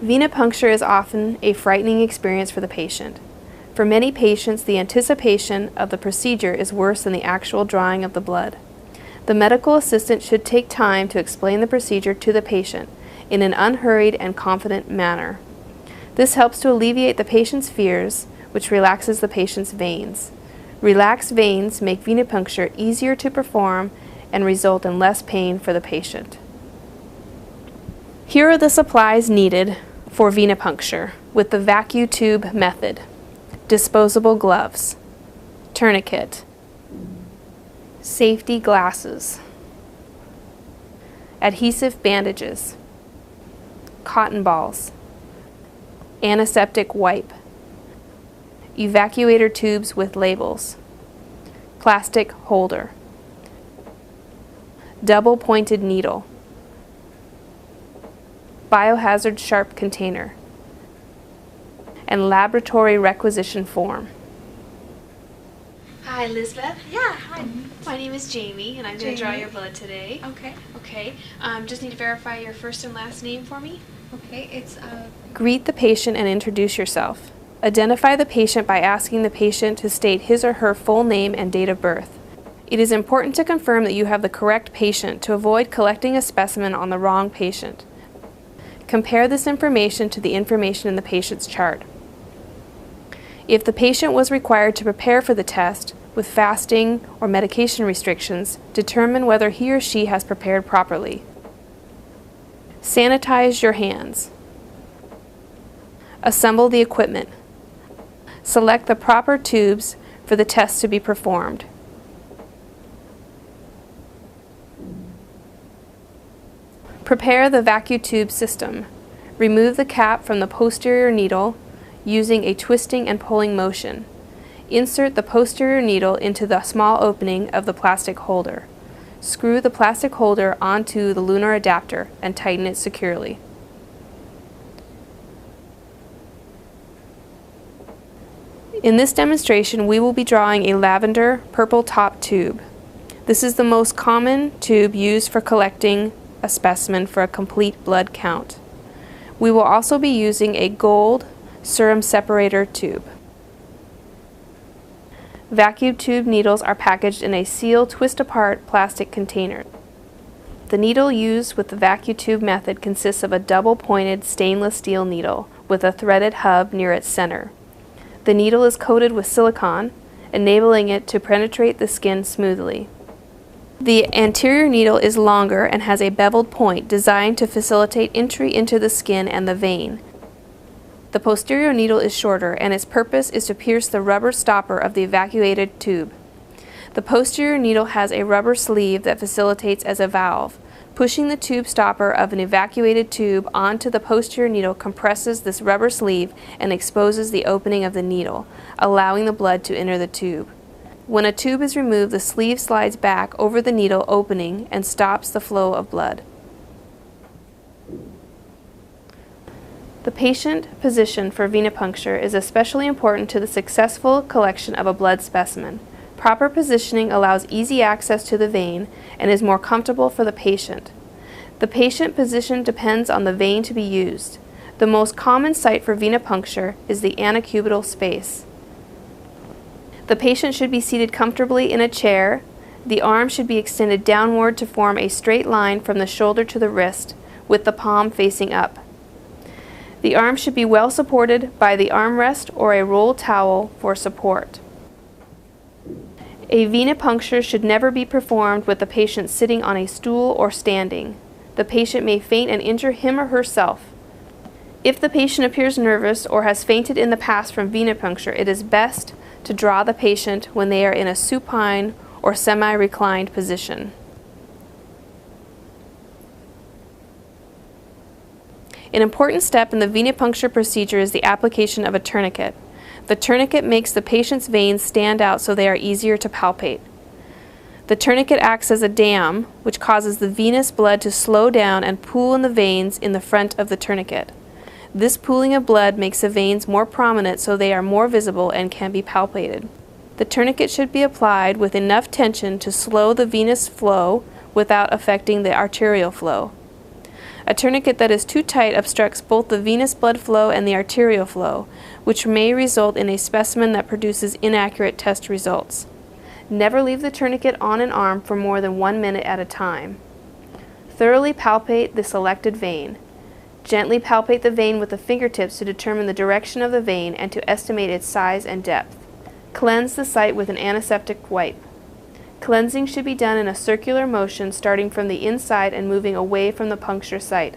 Venipuncture is often a frightening experience for the patient. For many patients, the anticipation of the procedure is worse than the actual drawing of the blood. The medical assistant should take time to explain the procedure to the patient in an unhurried and confident manner. This helps to alleviate the patient's fears, which relaxes the patient's veins. Relaxed veins make venipuncture easier to perform and result in less pain for the patient. Here are the supplies needed for venipuncture with the vacuum tube method. Disposable gloves, tourniquet, safety glasses, adhesive bandages, cotton balls, antiseptic wipe, evacuator tubes with labels, plastic holder, double-pointed needle, biohazard sharp container, and laboratory requisition form. Hi, Elizabeth. Yeah, hi. My name is Jamie, and I'm going to draw your blood today. Okay. Okay. Just need to verify your first and last name for me. Okay, it's Greet the patient and introduce yourself. Identify the patient by asking the patient to state his or her full name and date of birth. It is important to confirm that you have the correct patient to avoid collecting a specimen on the wrong patient. Compare this information to the information in the patient's chart. If the patient was required to prepare for the test with fasting or medication restrictions, determine whether he or she has prepared properly. Sanitize your hands. Assemble the equipment. Select the proper tubes for the test to be performed. Prepare the vacuum tube system. Remove the cap from the posterior needle using a twisting and pulling motion. Insert the posterior needle into the small opening of the plastic holder. Screw the plastic holder onto the lunar adapter and tighten it securely. In this demonstration, we will be drawing a lavender purple top tube. This is the most common tube used for collecting a specimen for a complete blood count. We will also be using a gold serum separator tube. Vacuum tube needles are packaged in a sealed twist-apart plastic container. The needle used with the vacuum tube method consists of a double-pointed stainless steel needle with a threaded hub near its center. The needle is coated with silicone, enabling it to penetrate the skin smoothly. The anterior needle is longer and has a beveled point designed to facilitate entry into the skin and the vein. The posterior needle is shorter, and its purpose is to pierce the rubber stopper of the evacuated tube. The posterior needle has a rubber sleeve that facilitates as a valve. Pushing the tube stopper of an evacuated tube onto the posterior needle compresses this rubber sleeve and exposes the opening of the needle, allowing the blood to enter the tube. When a tube is removed, the sleeve slides back over the needle opening and stops the flow of blood. The patient position for venipuncture is especially important to the successful collection of a blood specimen. Proper positioning allows easy access to the vein and is more comfortable for the patient. The patient position depends on the vein to be used. The most common site for venipuncture is the antecubital space. The patient should be seated comfortably in a chair. The arm should be extended downward to form a straight line from the shoulder to the wrist, with the palm facing up. The arm should be well supported by the armrest or a roll towel for support. A venipuncture should never be performed with the patient sitting on a stool or standing. The patient may faint and injure him or herself. If the patient appears nervous or has fainted in the past from venipuncture, it is best to draw the patient when they are in a supine or semi-reclined position. An important step in the venipuncture procedure is the application of a tourniquet. The tourniquet makes the patient's veins stand out so they are easier to palpate. The tourniquet acts as a dam, which causes the venous blood to slow down and pool in the veins in the front of the tourniquet. This pooling of blood makes the veins more prominent so they are more visible and can be palpated. The tourniquet should be applied with enough tension to slow the venous flow without affecting the arterial flow. A tourniquet that is too tight obstructs both the venous blood flow and the arterial flow, which may result in a specimen that produces inaccurate test results. Never leave the tourniquet on an arm for more than 1 minute at a time. Thoroughly palpate the selected vein. Gently palpate the vein with the fingertips to determine the direction of the vein and to estimate its size and depth. Cleanse the site with an antiseptic wipe. Cleansing should be done in a circular motion starting from the inside and moving away from the puncture site.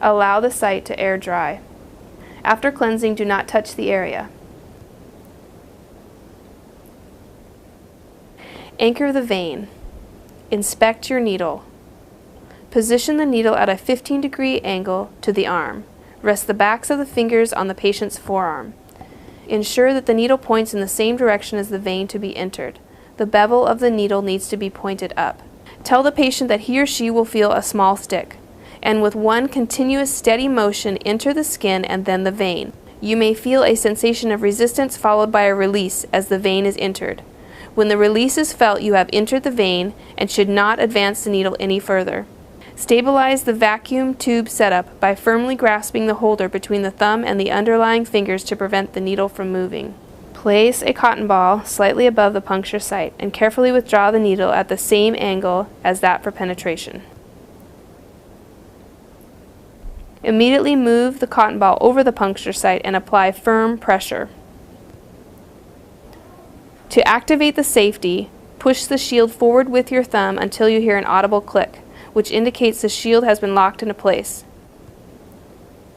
Allow the site to air dry. After cleansing, do not touch the area. Anchor the vein. Inspect your needle. Position the needle at a 15-degree angle to the arm. Rest the backs of the fingers on the patient's forearm. Ensure that the needle points in the same direction as the vein to be entered. The bevel of the needle needs to be pointed up. Tell the patient that he or she will feel a small stick, and with one continuous steady motion enter the skin and then the vein. You may feel a sensation of resistance followed by a release as the vein is entered. When the release is felt, you have entered the vein and should not advance the needle any further. Stabilize the vacuum tube setup by firmly grasping the holder between the thumb and the underlying fingers to prevent the needle from moving. Place a cotton ball slightly above the puncture site and carefully withdraw the needle at the same angle as that for penetration. Immediately move the cotton ball over the puncture site and apply firm pressure. To activate the safety, push the shield forward with your thumb until you hear an audible click, which indicates the shield has been locked into place.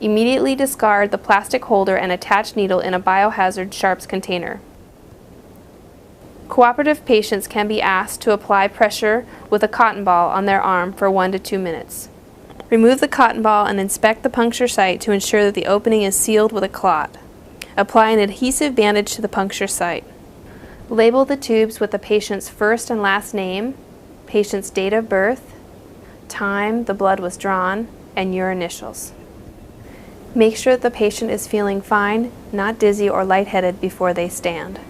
Immediately discard the plastic holder and attach needle in a biohazard sharps container. Cooperative patients can be asked to apply pressure with a cotton ball on their arm for 1 to 2 minutes. Remove the cotton ball and inspect the puncture site to ensure that the opening is sealed with a clot. Apply an adhesive bandage to the puncture site. Label the tubes with the patient's first and last name, patient's date of birth, time the blood was drawn, and your initials. Make sure that the patient is feeling fine, not dizzy or lightheaded before they stand.